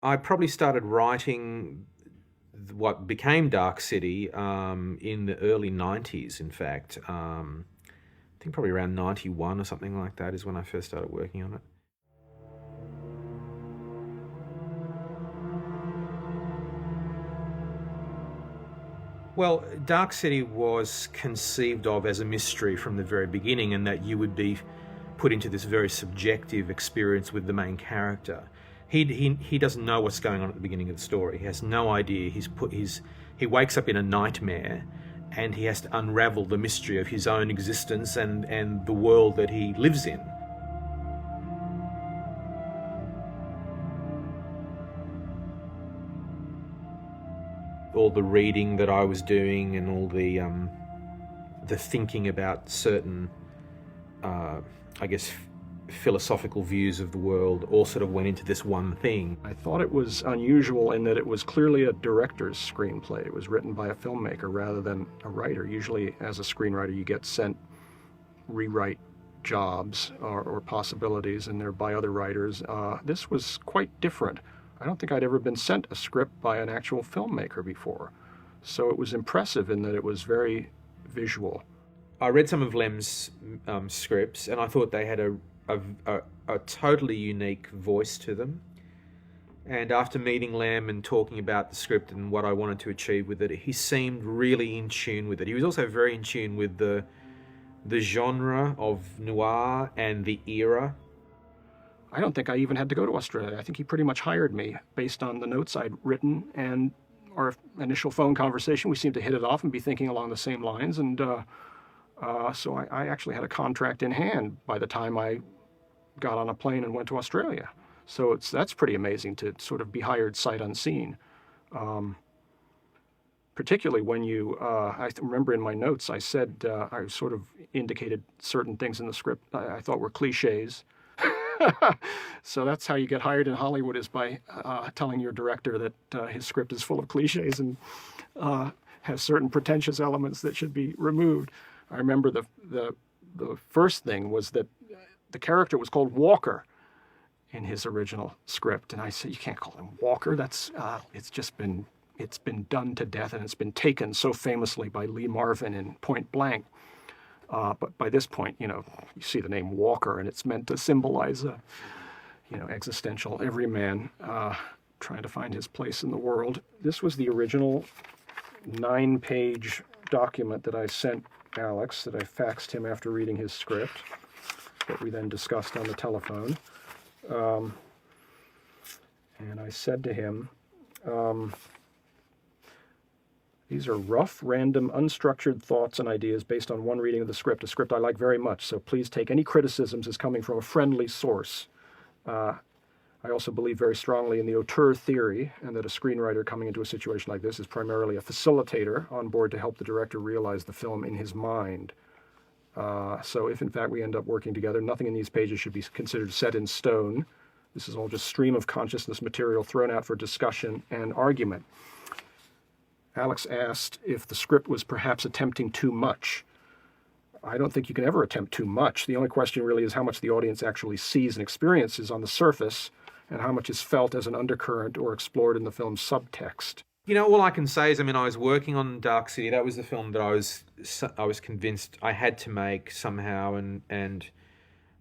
I probably started writing what became Dark City in the early 90s, in fact. I think probably around 91 or something like that is when I first started working on it. Well, Dark City was conceived of as a mystery from the very beginning, and that you would be put into this very subjective experience with the main character. He doesn't know what's going on at the beginning of the story. He has no idea. He wakes up in a nightmare, and he has to unravel the mystery of his own existence and the world that he lives in. All the reading that I was doing and all the thinking about certain, I guess, philosophical views of the world all sort of went into this one thing. I thought it was unusual in that it was clearly a director's screenplay. It was written by a filmmaker rather than a writer. Usually, as a screenwriter, you get sent rewrite jobs or possibilities, and they're by other writers. This was quite different. I don't think I'd ever been sent a script by an actual filmmaker before. So it was impressive in that it was very visual. I read some of Lem's scripts, and I thought they had a totally unique voice to them. And after meeting Lem and talking about the script and what I wanted to achieve with it, he seemed really in tune with it. He was also very in tune with the genre of noir and the era. I don't think I even had to go to Australia. I think he pretty much hired me based on the notes I'd written and our initial phone conversation. We seemed to hit it off and be thinking along the same lines. And so I actually had a contract in hand by the time I got on a plane and went to Australia. So that's pretty amazing to sort of be hired sight unseen. Particularly when I remember in my notes I said, I sort of indicated certain things in the script I thought were cliches. So that's how you get hired in Hollywood, is by telling your director that his script is full of cliches and has certain pretentious elements that should be removed. I remember the first thing was that the character was called Walker in his original script, and I said, you can't call him Walker. That's it's been done to death, and it's been taken so famously by Lee Marvin in Point Blank. But by this point, you see the name Walker, and it's meant to symbolize a, existential everyman trying to find his place in the world. This was the original 9-page document that I sent Alex, that I faxed him after reading his script, that we then discussed on the telephone. And I said to him, these are rough, random, unstructured thoughts and ideas based on one reading of the script, a script I like very much, so please take any criticisms as coming from a friendly source. I also believe very strongly in the auteur theory, and that a screenwriter coming into a situation like this is primarily a facilitator on board to help the director realize the film in his mind. So if in fact we end up working together, nothing in these pages should be considered set in stone. This is all just stream of consciousness material thrown out for discussion and argument. Alex asked if the script was perhaps attempting too much. I don't think you can ever attempt too much. The only question really is how much the audience actually sees and experiences on the surface, and how much is felt as an undercurrent or explored in the film's subtext. All I can say is, I was working on Dark City. That was the film that I was convinced I had to make somehow, and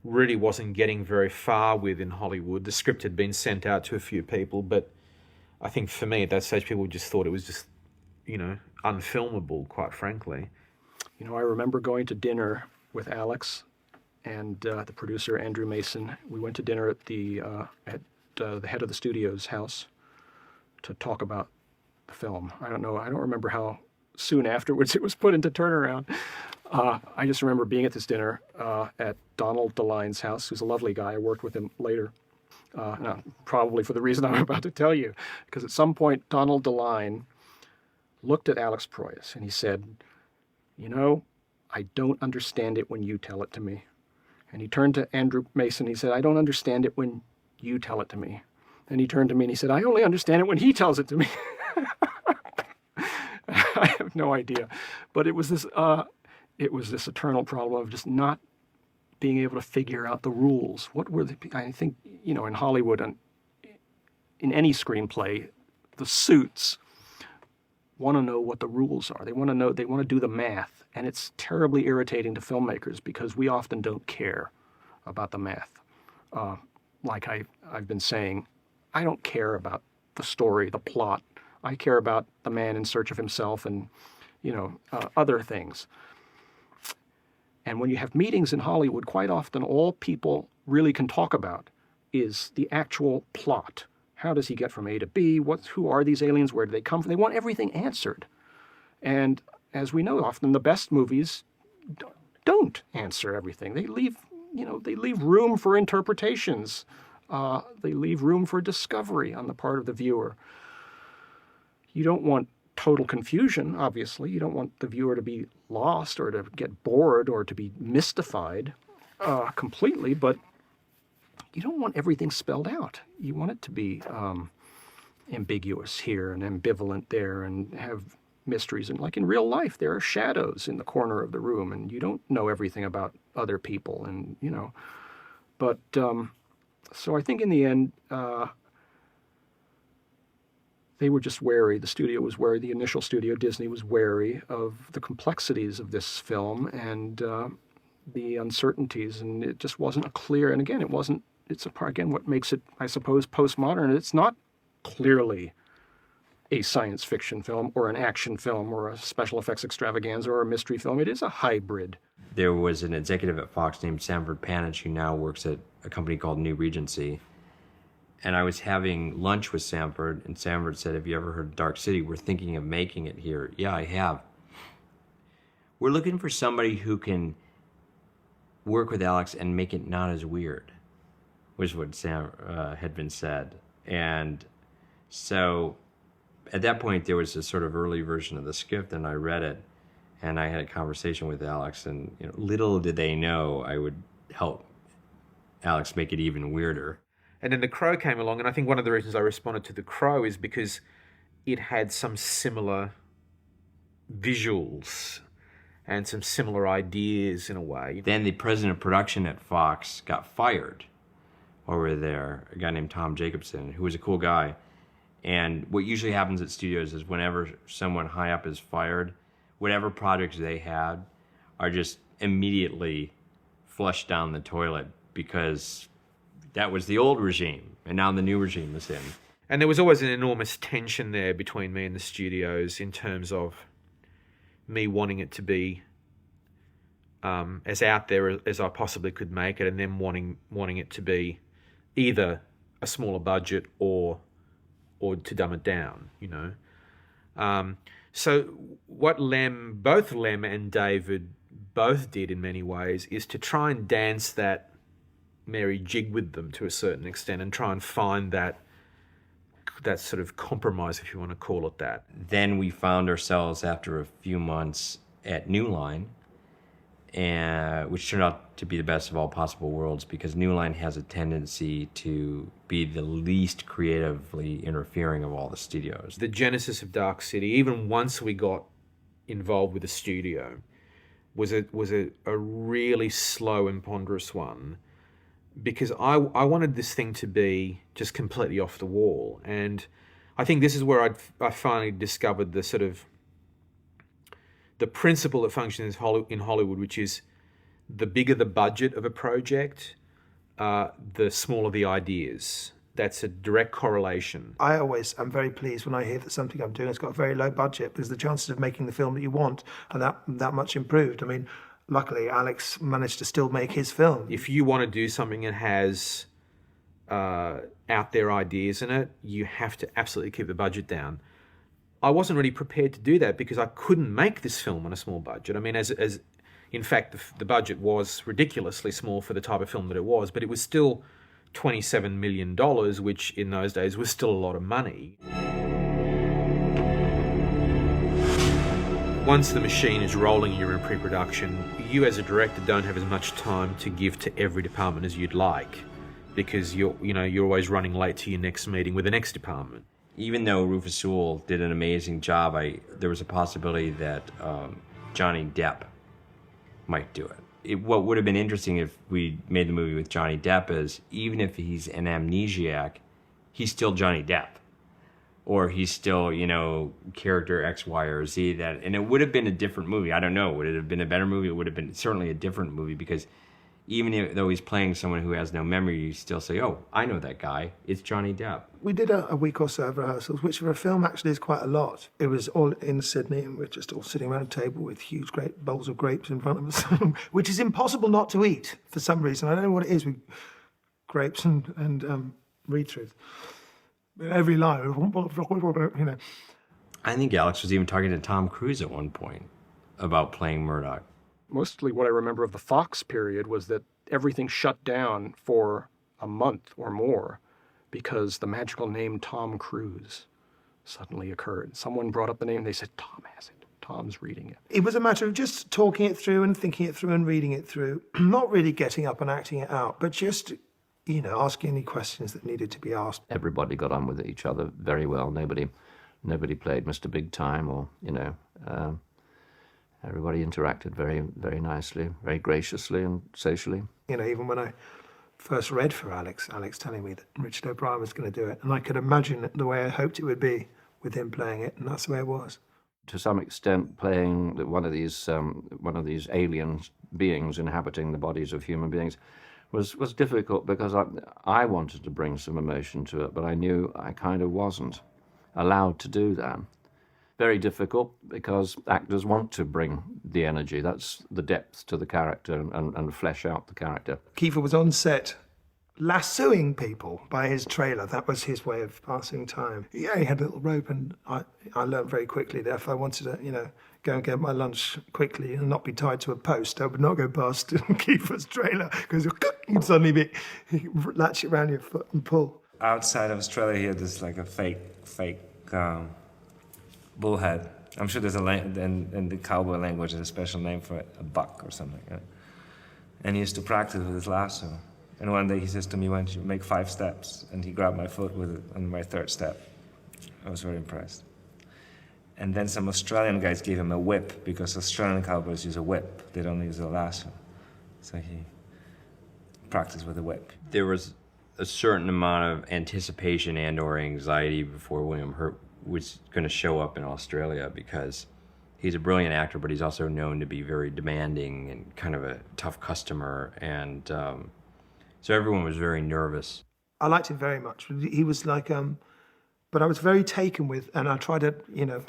really wasn't getting very far with in Hollywood. The script had been sent out to a few people, but I think for me at that stage, people just thought it was just, unfilmable, quite frankly. I remember going to dinner with Alex and the producer, Andrew Mason. We went to dinner at the head of the studio's house to talk about the film. I don't remember how soon afterwards it was put into turnaround. I just remember being at this dinner at Donald DeLine's house, who's a lovely guy. I worked with him later. Probably for the reason I'm about to tell you, because at some point Donald DeLine looked at Alex Proyas and he said, I don't understand it when you tell it to me. And he turned to Andrew Mason. He said, I don't understand it when you tell it to me. And he turned to me and he said, I only understand it when he tells it to me. I have no idea. But it was this eternal problem of just not being able to figure out the rules. What were I think, in Hollywood, in any screenplay, the suits want to know what the rules are. They want to do the math. And it's terribly irritating to filmmakers because we often don't care about the math. Like I've been saying, I don't care about the story, the plot. I care about the man in search of himself and, other things. And when you have meetings in Hollywood, quite often all people really can talk about is the actual plot. How does he get from A to B? Who are these aliens? Where do they come from? They want everything answered. And as we know, often the best movies don't answer everything. They leave room for interpretations. They leave room for discovery on the part of the viewer. You don't want total confusion, obviously. You don't want the viewer to be lost or to get bored or to be mystified completely, but you don't want everything spelled out. You want it to be ambiguous here and ambivalent there and have mysteries. And like in real life, there are shadows in the corner of the room and you don't know everything about other people. And, but so I think in the end, they were just wary. The studio was wary. The initial studio, Disney, was wary of the complexities of this film and the uncertainties. And it just wasn't clear. And again, again, what makes it, I suppose, postmodern. It's not clearly a science fiction film or an action film or a special effects extravaganza or a mystery film. It is a hybrid. There was an executive at Fox named Sanford Panich who now works at a company called New Regency. And I was having lunch with Sanford, and Sanford said, "Have you ever heard of Dark City? We're thinking of making it here." "Yeah, I have." "We're looking for somebody who can work with Alex and make it not as weird," was what Sam had been said. And so at that point, there was a sort of early version of the script, and I read it, and I had a conversation with Alex, and little did they know I would help Alex make it even weirder. And then The Crow came along, and I think one of the reasons I responded to The Crow is because it had some similar visuals and some similar ideas in a way. Then the president of production at Fox got fired over there, a guy named Tom Jacobson, who was a cool guy. And what usually happens at studios is whenever someone high up is fired, whatever projects they had are just immediately flushed down the toilet because that was the old regime, and now the new regime is in. And there was always an enormous tension there between me and the studios in terms of me wanting it to be as out there as I possibly could make it, and them wanting it to be either a smaller budget or to dumb it down, So what both Lem and David both did in many ways is to try and dance that merry jig with them to a certain extent and try and find that sort of compromise, if you want to call it that. Then we found ourselves after a few months at New Line, which turned out to be the best of all possible worlds because New Line has a tendency to be the least creatively interfering of all the studios. The genesis of Dark City, even once we got involved with the studio, was a really slow and ponderous one, because I wanted this thing to be just completely off the wall. And I think this is where I finally discovered the sort of the principle that functions in Hollywood, which is the bigger the budget of a project, the smaller the ideas. That's a direct correlation. I always am very pleased when I hear that something I'm doing has got a very low budget, because the chances of making the film that you want are that much improved. I mean, luckily, Alex managed to still make his film. If you want to do something that has out there ideas in it, you have to absolutely keep the budget down. I wasn't really prepared to do that because I couldn't make this film on a small budget. I mean, as in fact, the budget was ridiculously small for the type of film that it was, but it was still $27 million, which in those days was still a lot of money. Once the machine is rolling and you're in pre-production, you as a director don't have as much time to give to every department as you'd like, because you're always running late to your next meeting with the next department. Even though Rufus Sewell did an amazing job, there was a possibility that Johnny Depp might do it. What would have been interesting if we made the movie with Johnny Depp is, even if he's an amnesiac, he's still Johnny Depp, or he's still, character X, Y, or Z. And it would have been a different movie. I don't know. Would it have been a better movie? It would have been certainly a different movie, because even though he's playing someone who has no memory, you still say, oh, I know that guy. It's Johnny Depp. We did a week or so of rehearsals, which for a film actually is quite a lot. It was all in Sydney, and we're just all sitting around a table with huge great bowls of grapes in front of us, which is impossible not to eat for some reason. I don't know what it is with grapes and read-throughs. Every line, I think Alex was even talking to Tom Cruise at one point about playing Murdoch. Mostly what I remember of the Fox period was that everything shut down for a month or more because the magical name Tom Cruise suddenly occurred. Someone brought up the name, they said, Tom has it. Tom's reading it. It was a matter of just talking it through and thinking it through and reading it through, not really getting up and acting it out, but just, asking any questions that needed to be asked. Everybody got on with each other very well. Nobody played Mr. Big Time, or, everybody interacted very, very nicely, very graciously and socially. Even when I first read for Alex telling me that Richard O'Brien was going to do it, and I could imagine it the way I hoped it would be with him playing it, and that's the way it was. To some extent, playing one of these alien beings inhabiting the bodies of human beings was difficult, because I wanted to bring some emotion to it, but I knew I kind of wasn't allowed to do that. Very difficult, because actors want to bring the energy. That's the depth to the character and flesh out the character. Kiefer was on set lassoing people by his trailer. That was his way of passing time. Yeah, he had a little rope, and I learned very quickly that if I wanted to, go and get my lunch quickly and not be tied to a post, I would not go past Kiefer's trailer, because you'd suddenly he'd latch it around your foot and pull. Outside of Australia here, there's like a fake bullhead. I'm sure there's in the cowboy language, there's a special name for it, a buck or something. Yeah? And he used to practice with his lasso. And one day he says to me, why don't you make 5 steps? And he grabbed my foot with it on my 3rd step. I was very impressed. And then some Australian guys gave him a whip, because Australian cowboys use a whip. They don't use a lasso. So he practiced with a whip. There was a certain amount of anticipation and or anxiety before William Hurt was going to show up in Australia, because he's a brilliant actor, but he's also known to be very demanding and kind of a tough customer. And so everyone was very nervous. I liked him very much. He was like, but I was very taken with, and I tried to,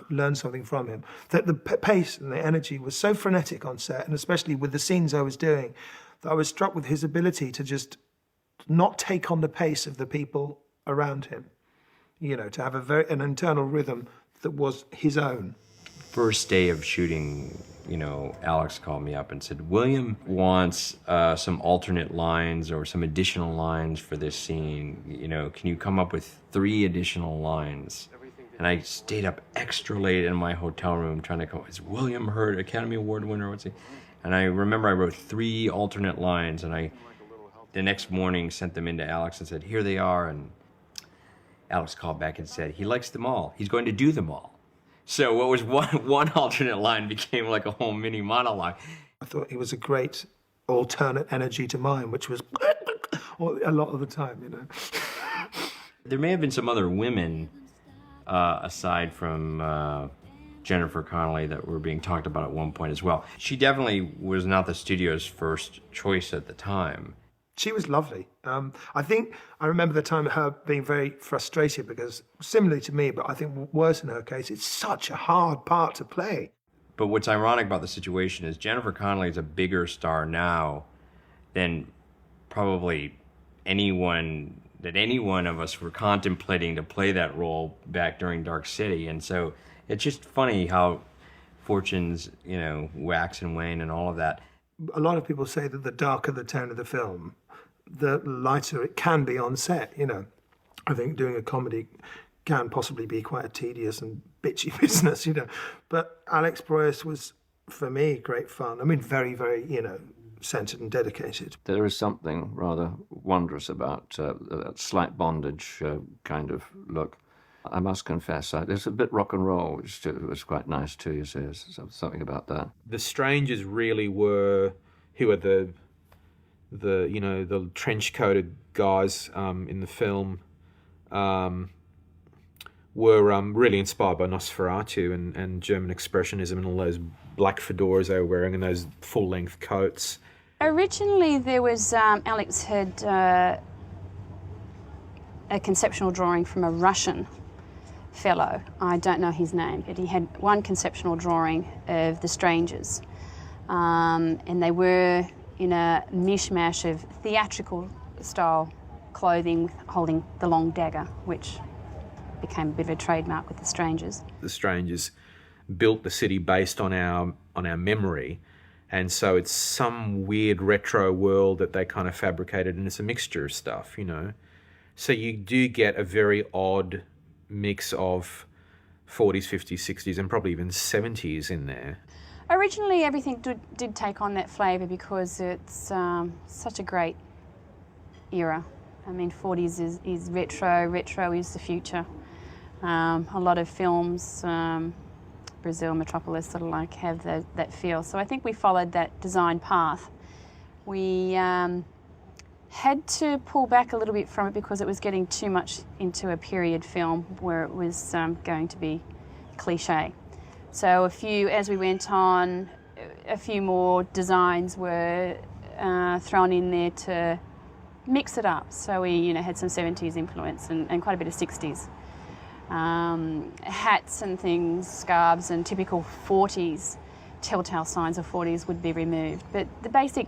learn something from him, that the pace and the energy was so frenetic on set, and especially with the scenes I was doing, that I was struck with his ability to just not take on the pace of the people around him. To have an internal rhythm that was his own. First day of shooting, Alex called me up and said, William wants some alternate lines or some additional lines for this scene. Can you come up with 3 additional lines? And I stayed up extra late in my hotel room trying to come up. It's William Hurt, Academy Award winner. What's he? And I remember I wrote 3 alternate lines, and the next morning sent them in to Alex and said, here they are. And Alex called back and said, he likes them all. He's going to do them all. So what was one alternate line became like a whole mini monologue. I thought he was a great alternate energy to mine, which was a lot of the time, There may have been some other women, aside from Jennifer Connelly, that were being talked about at one point as well. She definitely was not the studio's first choice at the time. She was lovely. I remember the time of her being very frustrated, because similarly to me, but I think worse in her case, it's such a hard part to play. But what's ironic about the situation is Jennifer Connelly is a bigger star now than probably any one of us were contemplating to play that role back during Dark City. And so it's just funny how fortunes, wax and wane and all of that. A lot of people say that the darker the tone of the film, the lighter it can be on set, I think doing a comedy can possibly be quite a tedious and bitchy business, But Alex Proyas was, for me, great fun. I mean, very, very, centered and dedicated. There is something rather wondrous about that slight bondage kind of look. I must confess, there's a bit rock and roll, which was quite nice too, you see. There's something about that. The strangers really were, who are the trench-coated guys in the film, were really inspired by Nosferatu and German Expressionism and all those black fedoras they were wearing and those full-length coats. Originally there was, Alex had a conceptual drawing from a Russian fellow. I don't know his name, but he had one conceptual drawing of the Strangers. And they were in a mishmash of theatrical style clothing holding the long dagger, which became a bit of a trademark with the Strangers. The Strangers built the city based on our memory, and so it's some weird retro world that they kind of fabricated, and it's a mixture of stuff, you know. So you do get a very odd mix of 40s, 50s, 60s, and probably even 70s in there. Originally everything did take on that flavour because it's such a great era. I mean, 40s is retro is the future. A lot of films, Brazil, Metropolis, sort of like have that feel. So I think we followed that design path. We had to pull back a little bit from it because it was getting too much into a period film where it was going to be cliche. So as we went on, a few more designs were thrown in there to mix it up. So we had some 70s influence and quite a bit of 60s. Hats and things, scarves and typical 40s, telltale signs of 40s would be removed. But the basic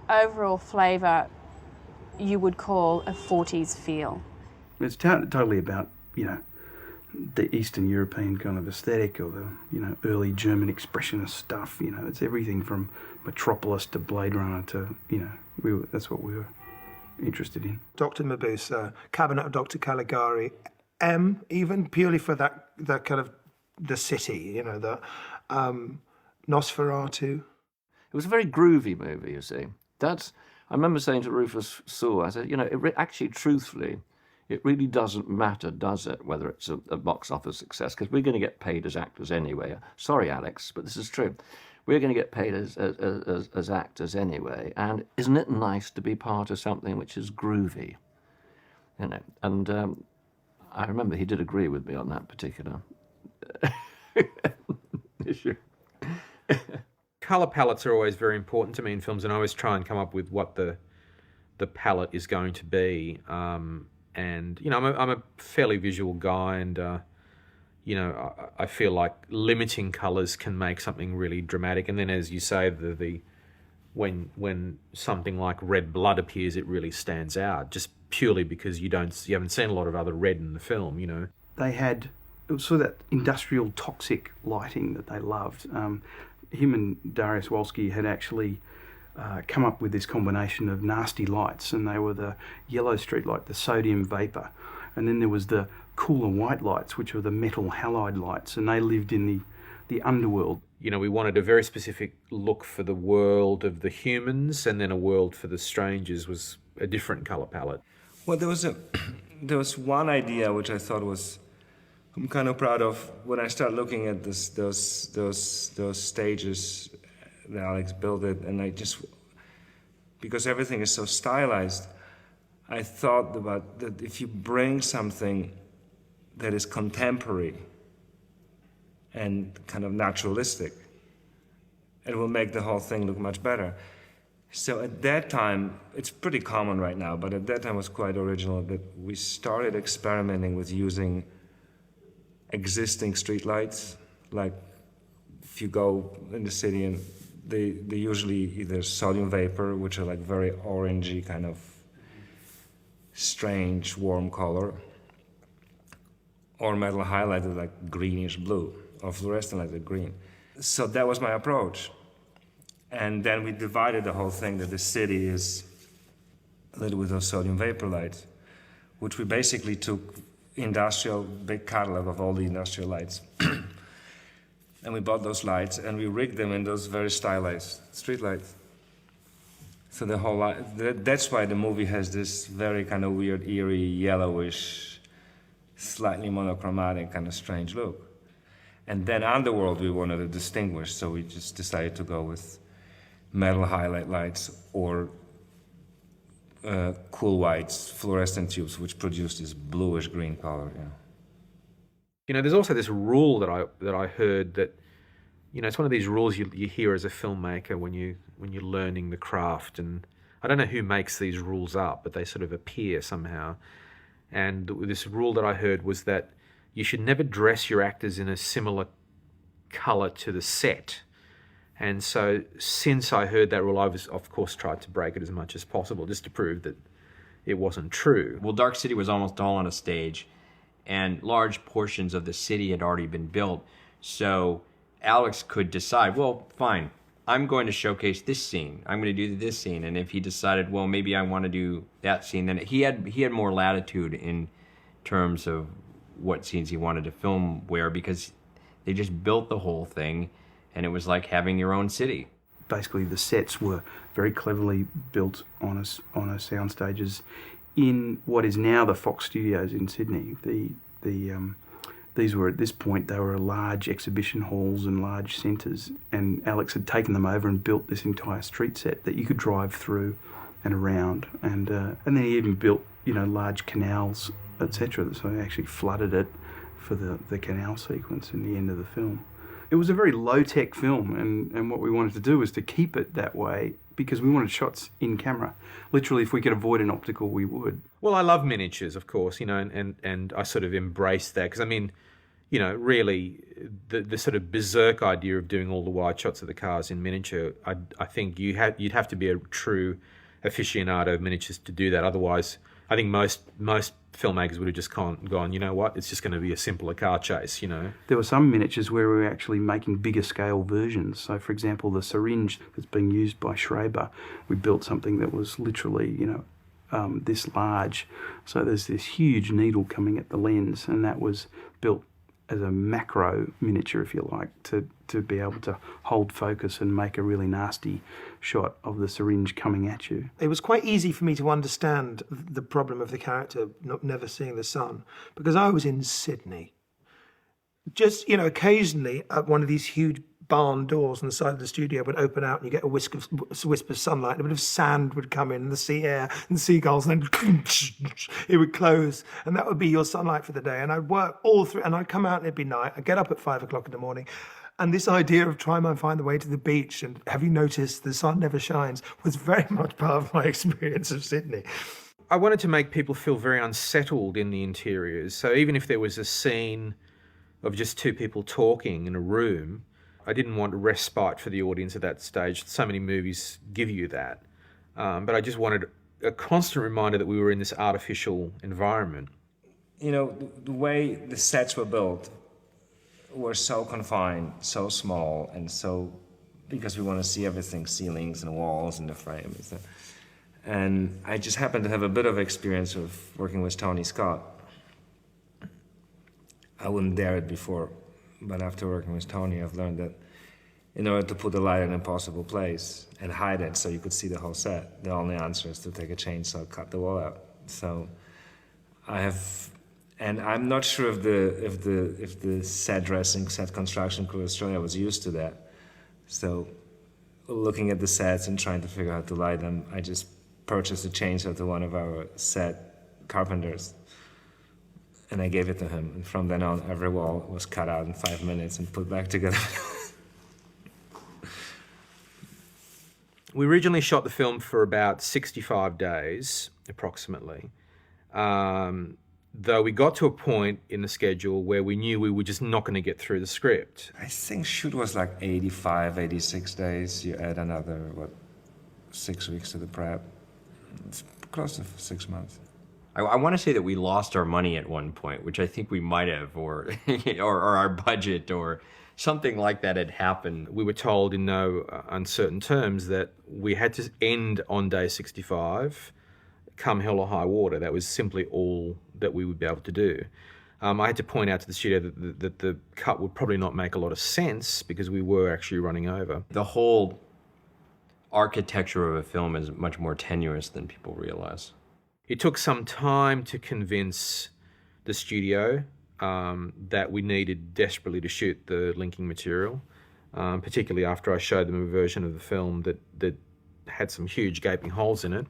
overall flavour you would call a 40s feel. It's totally about, the Eastern European kind of aesthetic or the, early German expressionist stuff. It's everything from Metropolis to Blade Runner to, that's what we were interested in. Dr. Mabuse, Cabinet of Dr. Caligari, M, even purely for that kind of the city, the Nosferatu. It was a very groovy movie, you see. I remember saying to Rufus Sewell, I said, actually, truthfully, it really doesn't matter, does it, whether it's a box office success, because we're going to get paid as actors anyway. Sorry, Alex, but this is true. We're going to get paid as actors anyway, and isn't it nice to be part of something which is groovy? And I remember he did agree with me on that particular issue. Colour palettes are always very important to me in films, and I always try and come up with what the palette is going to be. And I'm a fairly visual guy, and I feel like limiting colours can make something really dramatic. And then, as you say, when something like red blood appears, it really stands out, just purely because you haven't seen a lot of other red in the film. They had sort of that industrial toxic lighting that they loved. Him and Darius Wolski had actually come up with this combination of nasty lights, and they were the yellow street light, the sodium vapor, and then there was the cooler white lights, which were the metal halide lights, and they lived in the underworld. We wanted a very specific look for the world of the humans, and then a world for the strangers was a different colour palette. Well, there was one idea which I thought I'm kind of proud of when I start looking at those stages that Alex built it, and because everything is so stylized, I thought about that if you bring something that is contemporary and kind of naturalistic, it will make the whole thing look much better. So at that time, it's pretty common right now, but at that time it was quite original that we started experimenting with using existing streetlights. Like if you go in the city, and they usually either sodium vapor, which are like very orangey kind of strange warm color, or metal highlighted like greenish blue, or fluorescent like the green. So that was my approach. And then we divided the whole thing that the city is lit with those sodium vapor lights, which we basically took industrial, big catalog of all the industrial lights. And we bought those lights and we rigged them in those very stylized street lights. So the whole that's why the movie has this very kind of weird, eerie, yellowish, slightly monochromatic, kind of strange look. And then Underworld we wanted to distinguish, so we just decided to go with metal highlight lights or cool whites, fluorescent tubes, which produce this bluish green color. Yeah. You know, there's also this rule that I heard that, you know, it's one of these rules you hear as a filmmaker when you're learning the craft, and I don't know who makes these rules up, but they sort of appear somehow. And this rule that I heard was that you should never dress your actors in a similar colour to the set. And so since I heard that rule, I was, of course, tried to break it as much as possible just to prove that it wasn't true. Well, Dark City was almost all on a stage, and large portions of the city had already been built. So Alex could decide, well, fine, I'm going to showcase this scene. I'm going to do this scene. And if he decided, well, maybe I want to do that scene, then he had more latitude in terms of what scenes he wanted to film where, because they just built the whole thing, and it was like having your own city. Basically, the sets were very cleverly built on a sound stages in what is now the Fox Studios in Sydney. These were, at this point, they were large exhibition halls and large centres, and Alex had taken them over and built this entire street set that you could drive through and around, and then he even built, you know, large canals, etc. So he actually flooded it for the canal sequence in the end of the film. It was a very low-tech film, and what we wanted to do was to keep it that way because we wanted shots in camera. Literally, if we could avoid an optical, we would. Well, I love miniatures, of course, you know, and I sort of embraced that because, I mean, you know, really, the sort of berserk idea of doing all the wide shots of the cars in miniature, I think you'd have to be a true aficionado of miniatures to do that. Otherwise, I think most filmmakers would have just gone, you know what, it's just going to be a simpler car chase, you know. There were some miniatures where we were actually making bigger scale versions. So, for example, the syringe that's being used by Schreiber, we built something that was literally, you know, this large. So there's this huge needle coming at the lens, and that was built as a macro miniature, if you like, to be able to hold focus and make a really nasty shot of the syringe coming at you. It was quite easy for me to understand the problem of the character never seeing the sun, because I was in Sydney. Just, you know, occasionally one of these huge barn doors on the side of the studio would open out and you get a wisp of sunlight, and a bit of sand would come in, and the sea air and the seagulls, and then it would close, and that would be your sunlight for the day. And I'd work all through, and I'd come out and it'd be night. I'd get up at 5 o'clock in the morning, and this idea of trying to find the way to the beach and have you noticed the sun never shines was very much part of my experience of Sydney. I wanted to make people feel very unsettled in the interiors. So even if there was a scene of just two people talking in a room, I didn't want a respite for the audience at that stage. So many movies give you that. But I just wanted a constant reminder that we were in this artificial environment. You know, the way the sets were built were so confined, so small, and so, because we want to see everything, ceilings and walls and the frame and stuff. And I just happened to have a bit of experience of working with Tony Scott. I wouldn't dare it before, but after working with Tony, I've learned that in order to put the light in an impossible place and hide it so you could see the whole set, the only answer is to take a chainsaw, cut the wall out. So I have, and I'm not sure if the set dressing, set construction crew Australia was used to that. So looking at the sets and trying to figure out how to light them, I just purchased a chainsaw to one of our set carpenters, and I gave it to him. And from then on, every wall was cut out in 5 minutes and put back together. We originally shot the film for about 65 days, approximately. Though we got to a point in the schedule where we knew we were just not going to get through the script. I think shoot was like 85, 86 days. You add another, 6 weeks to the prep. It's close to 6 months. I want to say that we lost our money at one point, which I think we might have, or our budget, or something like that had happened. We were told in no uncertain terms that we had to end on day 65, come hell or high water. That was simply all that we would be able to do. I had to point out to the studio that the cut would probably not make a lot of sense because we were actually running over. The whole architecture of a film is much more tenuous than people realize. It took some time to convince the studio that we needed desperately to shoot the linking material, particularly after I showed them a version of the film that had some huge gaping holes in it.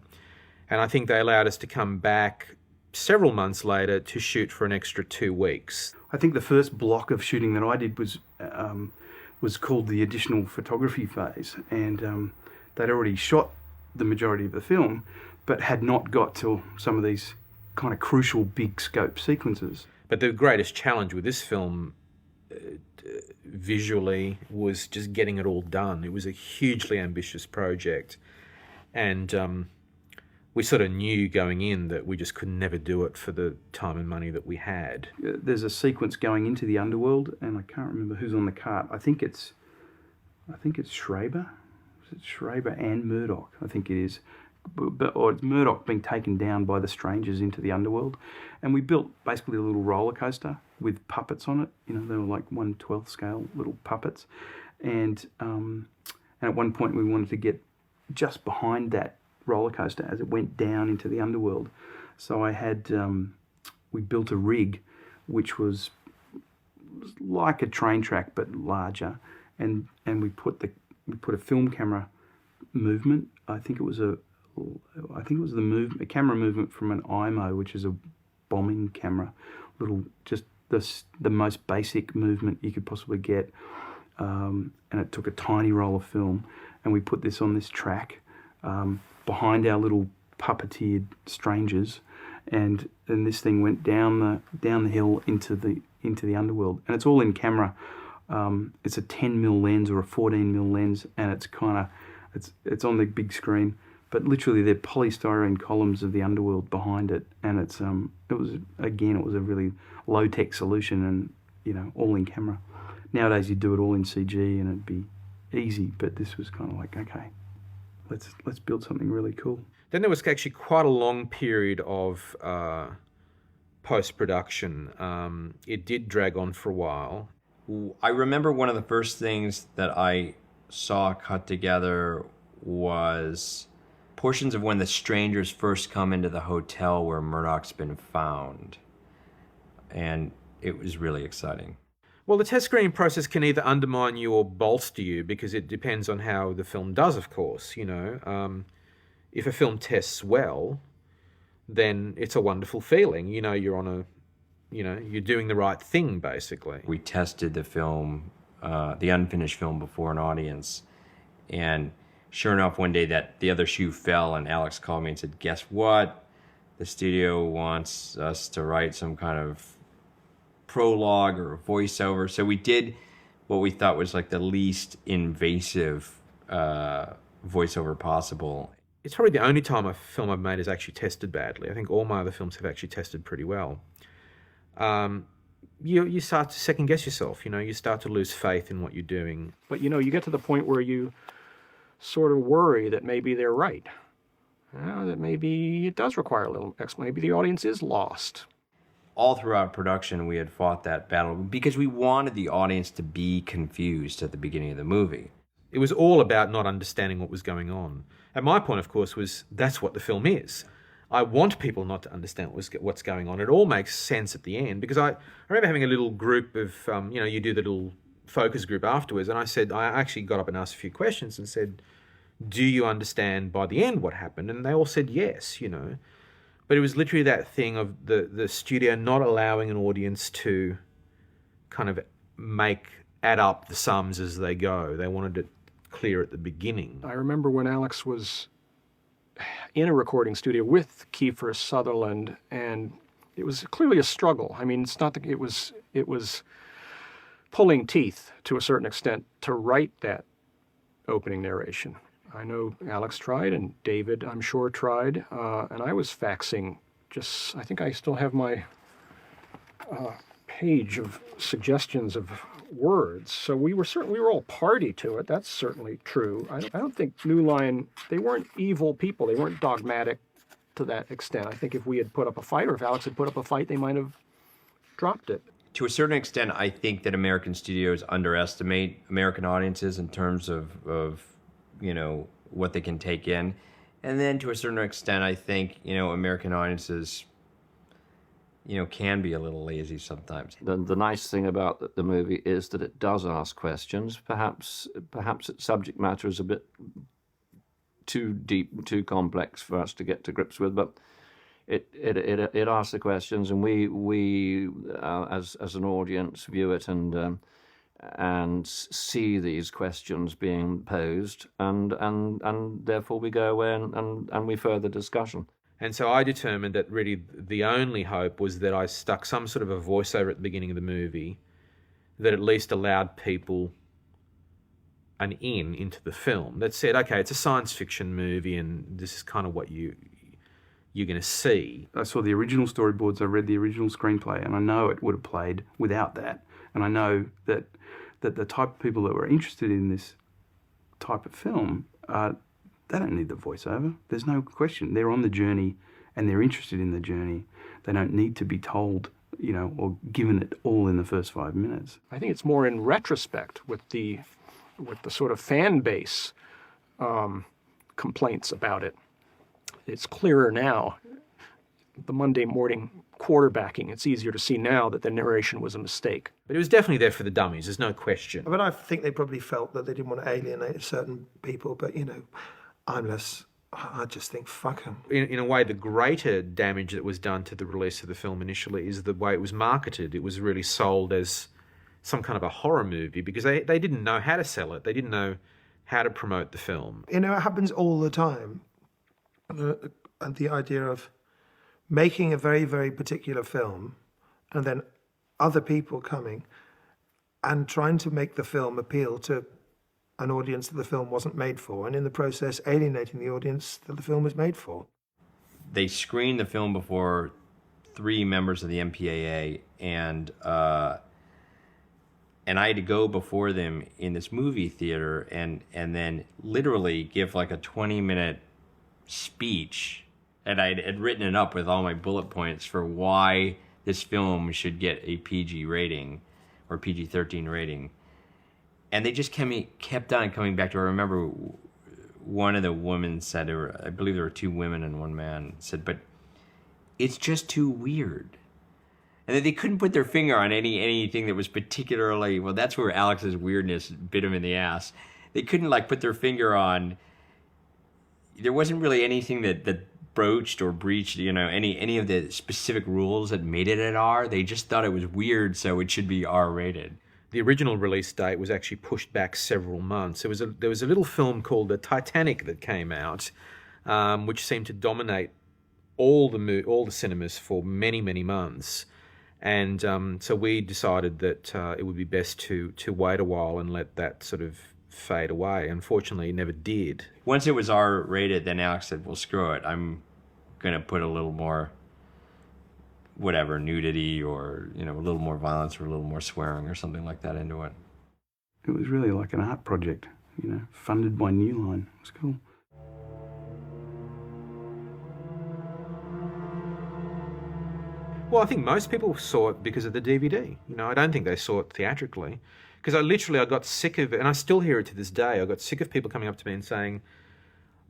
And I think they allowed us to come back several months later to shoot for an extra 2 weeks. I think the first block of shooting that I did was called the additional photography phase, and they'd already shot the majority of the film, but had not got to some of these kind of crucial big scope sequences. But the greatest challenge with this film visually was just getting it all done. It was a hugely ambitious project, and we sort of knew going in that we just could never do it for the time and money that we had. There's a sequence going into the underworld, and I can't remember who's on the cart. I think it's Schreiber. Is it Schreiber and Murdoch? I think it is. Or it's Murdoch being taken down by the strangers into the underworld. And we built basically a little roller coaster with puppets on it. You know, they were like 1/12 scale little puppets. And at one point we wanted to get just behind that roller coaster as it went down into the underworld. So I had, we built a rig which was like a train track but larger. And we put a film camera movement. I think it was a camera movement from an IMO, which is a bombing camera, just the most basic movement you could possibly get, and it took a tiny roll of film, and we put this on this track behind our little puppeteered strangers, and then this thing went down the hill into the underworld, and it's all in camera. It's a 10mm lens or a 14mm lens, and it's on the big screen. But literally, they're polystyrene columns of the underworld behind it, and it was a really low-tech solution, and all in camera. Nowadays, you do it all in CG, and it'd be easy. But this was kind of like, okay, let's build something really cool. Then there was actually quite a long period of post-production. It did drag on for a while. I remember one of the first things that I saw cut together was portions of when the strangers first come into the hotel where Murdoch's been found. And it was really exciting. Well, the test screening process can either undermine you or bolster you, because it depends on how the film does, of course. If a film tests well, then it's a wonderful feeling. You're doing the right thing, basically. We tested the film, the unfinished film, before an audience, and sure enough, one day that the other shoe fell, and Alex called me and said, "Guess what? The studio wants us to write some kind of prologue or a voiceover." So we did what we thought was like the least invasive voiceover possible. It's probably the only time a film I've made has actually tested badly. I think all my other films have actually tested pretty well. You start to second guess yourself. You start to lose faith in what you're doing. But you get to the point where you sort of worry that maybe they're right. That maybe it does require a little explanation. Maybe the audience is lost. All throughout production, we had fought that battle because we wanted the audience to be confused at the beginning of the movie. It was all about not understanding what was going on. And my point, of course, was that's what the film is. I want people not to understand what's going on. It all makes sense at the end, because I remember having a little group of, you do the little focus group afterwards, and I actually got up and asked a few questions and said, "Do you understand by the end what happened?" And they all said yes, But it was literally that thing of the studio not allowing an audience to kind of add up the sums as they go. They wanted it clear at the beginning. I remember when Alex was in a recording studio with Kiefer Sutherland, and it was clearly a struggle. I mean, it's not that it was pulling teeth to a certain extent to write that opening narration. I know Alex tried, and David, I'm sure, tried, and I was faxing I think I still have my page of suggestions of words. So we were all party to it. That's certainly true. I don't think New Line, they weren't evil people. They weren't dogmatic to that extent. I think if we had put up a fight, or if Alex had put up a fight, they might have dropped it. To a certain extent, I think that American studios underestimate American audiences in terms of what they can take in. And then to a certain extent, I think, American audiences, can be a little lazy sometimes. The nice thing about the movie is that it does ask questions. Perhaps its subject matter is a bit too deep, too complex for us to get to grips with, but it asks the questions, and we as an audience view it and see these questions being posed, and therefore we go away and we further discussion. And so I determined that really the only hope was that I stuck some sort of a voiceover at the beginning of the movie that at least allowed people an into the film, that said, okay, it's a science fiction movie and this is kind of what you're going to see. I saw the original storyboards, I read the original screenplay, and I know it would have played without that. And I know that the type of people that were interested in this type of film, they don't need the voiceover. There's no question. They're on the journey and they're interested in the journey. They don't need to be told, or given it all in the first 5 minutes. I think it's more in retrospect with the sort of fan base complaints about it. It's clearer now. The Monday morning quarterbacking, it's easier to see now that the narration was a mistake. But it was definitely there for the dummies, there's no question. But I think they probably felt that they didn't want to alienate certain people, but, I just think, fuck them. In a way, the greater damage that was done to the release of the film initially is the way it was marketed. It was really sold as some kind of a horror movie because they didn't know how to sell it. They didn't know how to promote the film. It happens all the time. And the idea of making a very, very particular film and then other people coming and trying to make the film appeal to an audience that the film wasn't made for, and in the process alienating the audience that the film was made for. They screened the film before 3 members of the MPAA, and I had to go before them in this movie theater and then literally give like a 20-minute speech, and I had written it up with all my bullet points for why this film should get a PG rating or PG-13 rating. And they just kept on coming back to it. I remember one of the women said, I believe there were 2 women and 1 man, said, but it's just too weird. And then they couldn't put their finger on anything that was particularly, well, that's where Alex's weirdness bit him in the ass. They couldn't put their finger on, there wasn't really anything that broached or breached, any of the specific rules that made it at R. They just thought it was weird, so it should be R-rated. The original release date was actually pushed back several months. There was a little film called The Titanic that came out, which seemed to dominate all the cinemas for many, many months. And so we decided that it would be best to wait a while and let that sort of fade away. Unfortunately, it never did. Once it was R-rated, then Alex said, well, screw it. I'm going to put a little more nudity or, a little more violence or a little more swearing or something like that into it. It was really like an art project, funded by New Line. It was cool. Well, I think most people saw it because of the DVD. I don't think they saw it theatrically. Because I got sick of it, and I still hear it to this day. I got sick of people coming up to me and saying,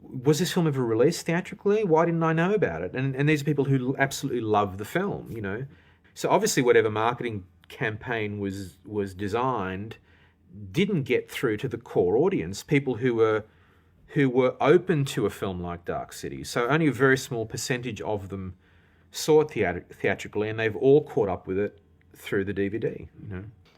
was this film ever released theatrically? Why didn't I know about it? And these are people who absolutely love the film, So obviously whatever marketing campaign was designed didn't get through to the core audience, people who were open to a film like Dark City. So only a very small percentage of them saw it theatrically, and they've all caught up with it through the DVD,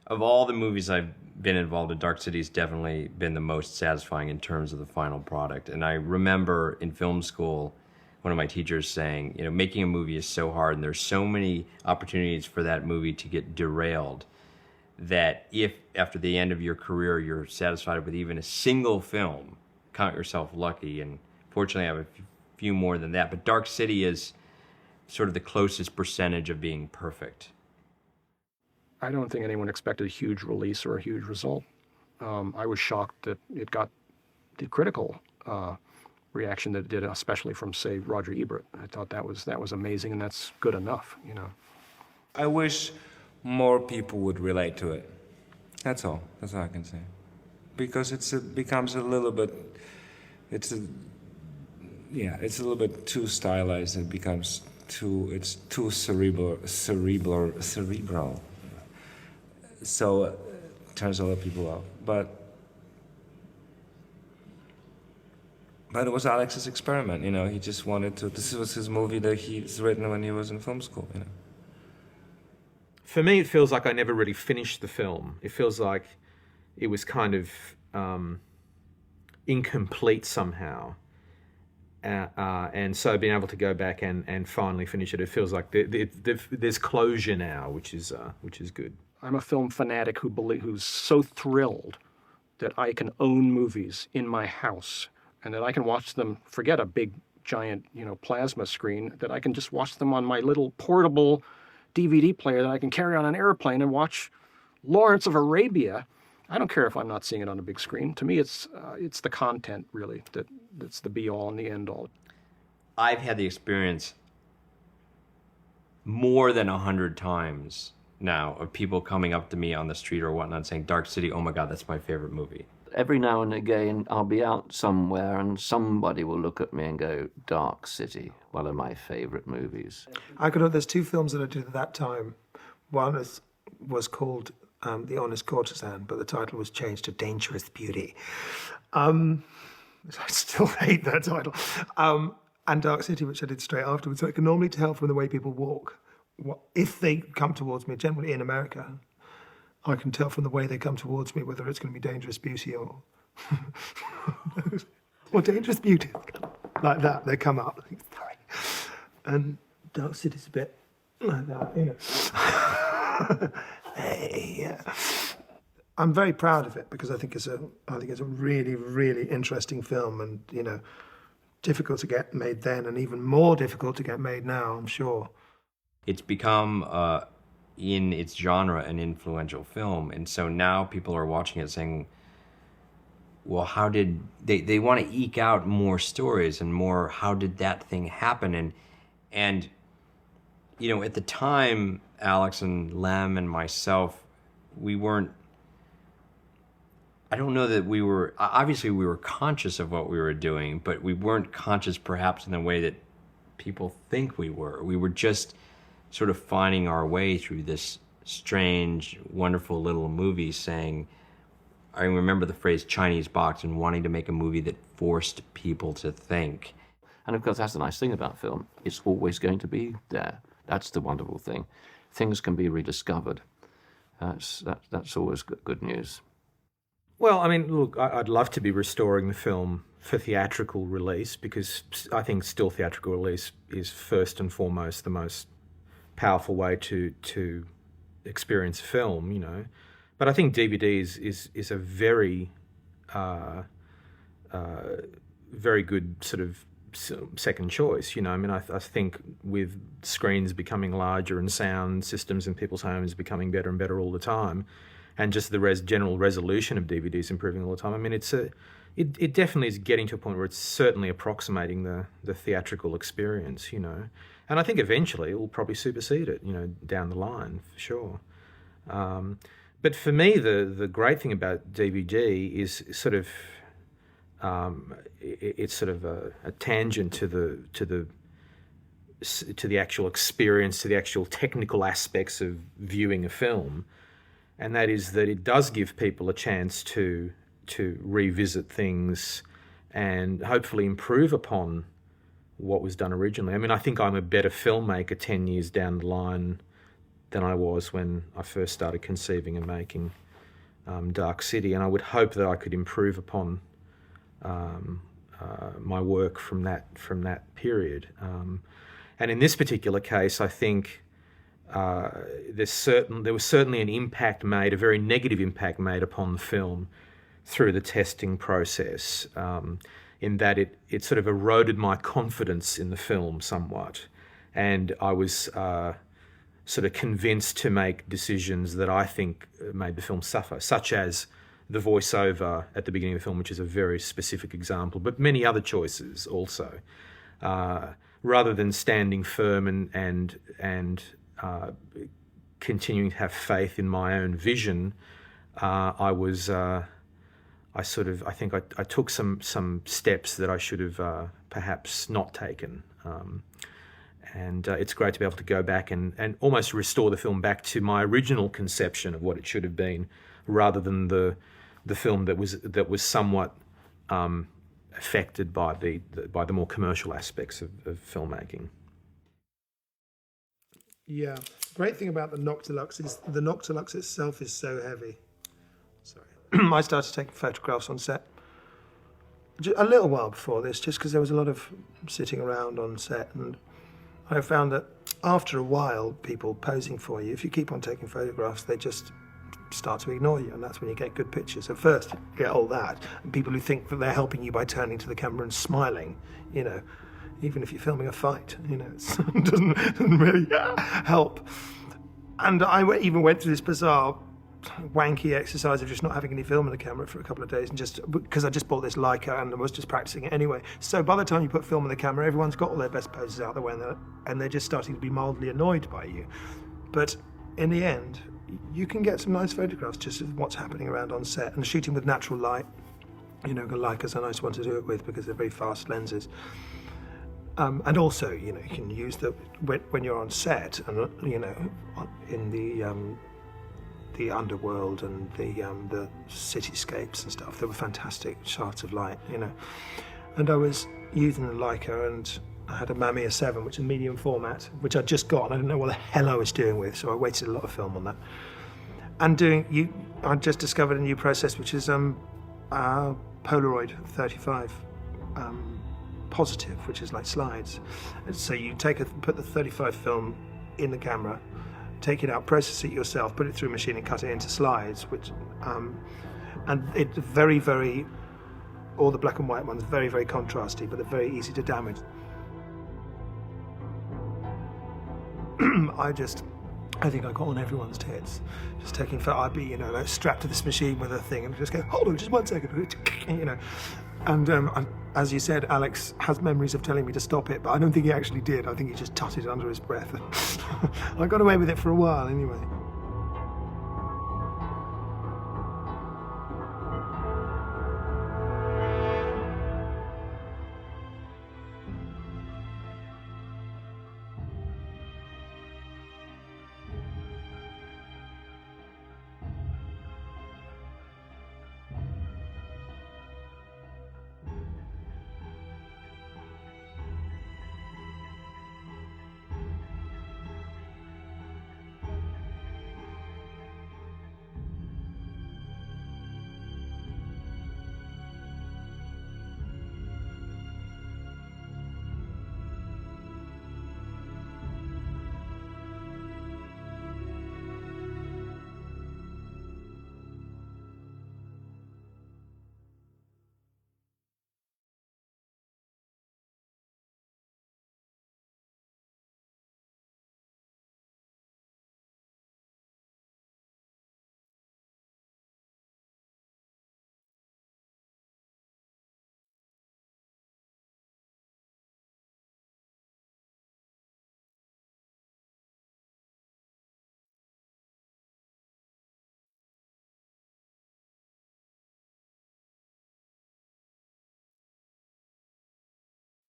Of all the movies I've been involved in, Dark City's definitely been the most satisfying in terms of the final product. And I remember in film school, one of my teachers saying, making a movie is so hard and there's so many opportunities for that movie to get derailed that if after the end of your career you're satisfied with even a single film, count yourself lucky. And fortunately I have a few more than that. But Dark City is sort of the closest percentage of being perfect. I don't think anyone expected a huge release or a huge result. I was shocked that it got the critical reaction that it did, especially from, say, Roger Ebert. I thought that was amazing, and that's good enough, I wish more people would relate to it. That's all. That's all I can say. Because becomes a little bit, it's a little bit too stylized. It becomes it's too cerebral. So it turns a lot of people off. But But it was Alex's experiment, he just wanted to, this was his movie that he's written when he was in film school, For me, it feels like I never really finished the film. It feels like it was kind of incomplete somehow. And so being able to go back and finally finish it, it feels like there's closure now, which is good. I'm a film fanatic who's so thrilled that I can own movies in my house and that I can watch them, forget a big, giant, plasma screen, that I can just watch them on my little portable DVD player that I can carry on an airplane and watch Lawrence of Arabia. I don't care if I'm not seeing it on a big screen. To me, it's the content, really, that's the be-all and the end-all. I've had the experience more than 100 times now of people coming up to me on the street or whatnot saying, Dark City, oh my God, that's my favorite movie. Every now and again, I'll be out somewhere and somebody will look at me and go, Dark City, one of my favorite movies. There's two films that I did at that time. One was called The Honest Courtesan, but the title was changed to Dangerous Beauty. I still hate that title. And Dark City, which I did straight afterwards. So I can normally tell from the way people walk, if they come towards me, generally in America, I can tell from the way they come towards me whether it's going to be Dangerous Beauty or Dangerous Beauty. Like that, they come up. Sorry. And Dark City's a bit like that, Hey, yeah. I'm very proud of it because I think it's a really, really interesting film, and difficult to get made then, and even more difficult to get made now, I'm sure. It's become in its genre an influential film, and so now people are watching it saying, well, how did they want to eke out more stories and more, how did that thing happen? And at the time, Alex and Lem and myself, we weren't, I don't know that we were, obviously we were conscious of what we were doing, but we weren't conscious perhaps in the way that people think we were. We were just sort of finding our way through this strange, wonderful little movie saying, I remember the phrase Chinese box, and wanting to make a movie that forced people to think. And of course, that's the nice thing about film. It's always going to be there. That's the wonderful thing. Things can be rediscovered. That's always good news. Well, I mean, look, I'd love to be restoring the film for theatrical release, because I think still theatrical release is first and foremost the most powerful way to experience film, But I think DVD is a very, very good sort of second choice, I mean, I think with screens becoming larger and sound systems in people's homes becoming better and better all the time, and just the general resolution of DVDs improving all the time, I mean, it definitely is getting to a point where it's certainly approximating the theatrical experience, And I think eventually it will probably supersede it, down the line, for sure. But for me, the great thing about DVD is sort of, it's sort of a tangent to the actual experience, to the actual technical aspects of viewing a film, and that is that it does give people a chance to revisit things and hopefully improve upon what was done originally. I mean, I think I'm a better filmmaker 10 years down the line than I was when I first started conceiving and making Dark City, and I would hope that I could improve upon my work from that period. And in this particular case, I think there was certainly an impact made, a very negative impact made upon the film through the testing process, in that it sort of eroded my confidence in the film somewhat, and I was sort of convinced to make decisions that I think made the film suffer, such as the voiceover at the beginning of the film, which is a very specific example, but many other choices also. Rather than standing firm and continuing to have faith in my own vision, I took some steps that I should have perhaps not taken. And it's great to be able to go back and almost restore the film back to my original conception of what it should have been, rather than the film that was somewhat affected by the more commercial aspects of filmmaking. Yeah. Great thing about the Noctilux is the Noctilux itself is so heavy. Sorry. I started taking photographs on set a little while before this, just because there was a lot of sitting around on set, and I found that after a while, people posing for you, if you keep on taking photographs, they just start to ignore you, and that's when you get good pictures. At first, you get all that, and people who think that they're helping you by turning to the camera and smiling, you know, even if you're filming a fight, you know, it doesn't really help. And I even went through this bizarre, wanky exercise of just not having any film in the camera for a couple of days, and just because I just bought this Leica and I was just practicing it anyway. So by the time you put film in the camera, everyone's got all their best poses out the way, and they're just starting to be mildly annoyed by you. But in the end, you can get some nice photographs just of what's happening around on set, and shooting with natural light. You know, Leica's a nice one to do it with because they're very fast lenses. And also, you know, you can use when you're on set, and you know, in the underworld and the cityscapes and stuff. They were fantastic shots of light, you know. And I was using the Leica, and I had a Mamiya 7, which is medium format, which I'd just got, and I didn't know what the hell I was doing with, so I waited a lot of film on that. And I just discovered a new process, which is Polaroid 35 positive, which is like slides. And so you put the 35 film in the camera, take it out, process it yourself, put it through a machine and cut it into slides, which and it's very, very, all the black and white ones, very, very contrasty, but they're very easy to damage. I think I got on everyone's tits. Just taking I'd be, you know, like strapped to this machine with a thing and just go, hold on, just 1 second, you know. And as you said, Alex has memories of telling me to stop it, but I don't think he actually did. I think he just tutted under his breath. I got away with it for a while anyway.